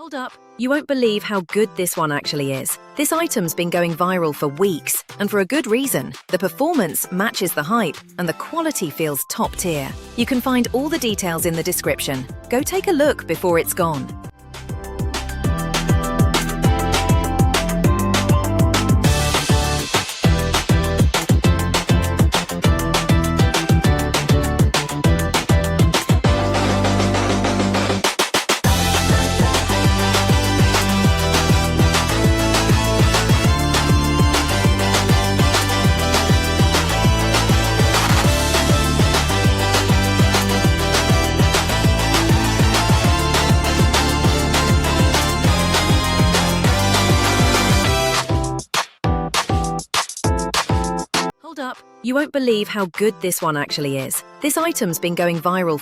Hold up, you won't believe how good this one actually is. This item's been going viral for weeks, and for a good reason. The performance matches the hype, and the quality feels top tier. You can find all the details in the description. Go take a look before it's gone. Hold up, you won't believe how good this one actually is. This item's been going viral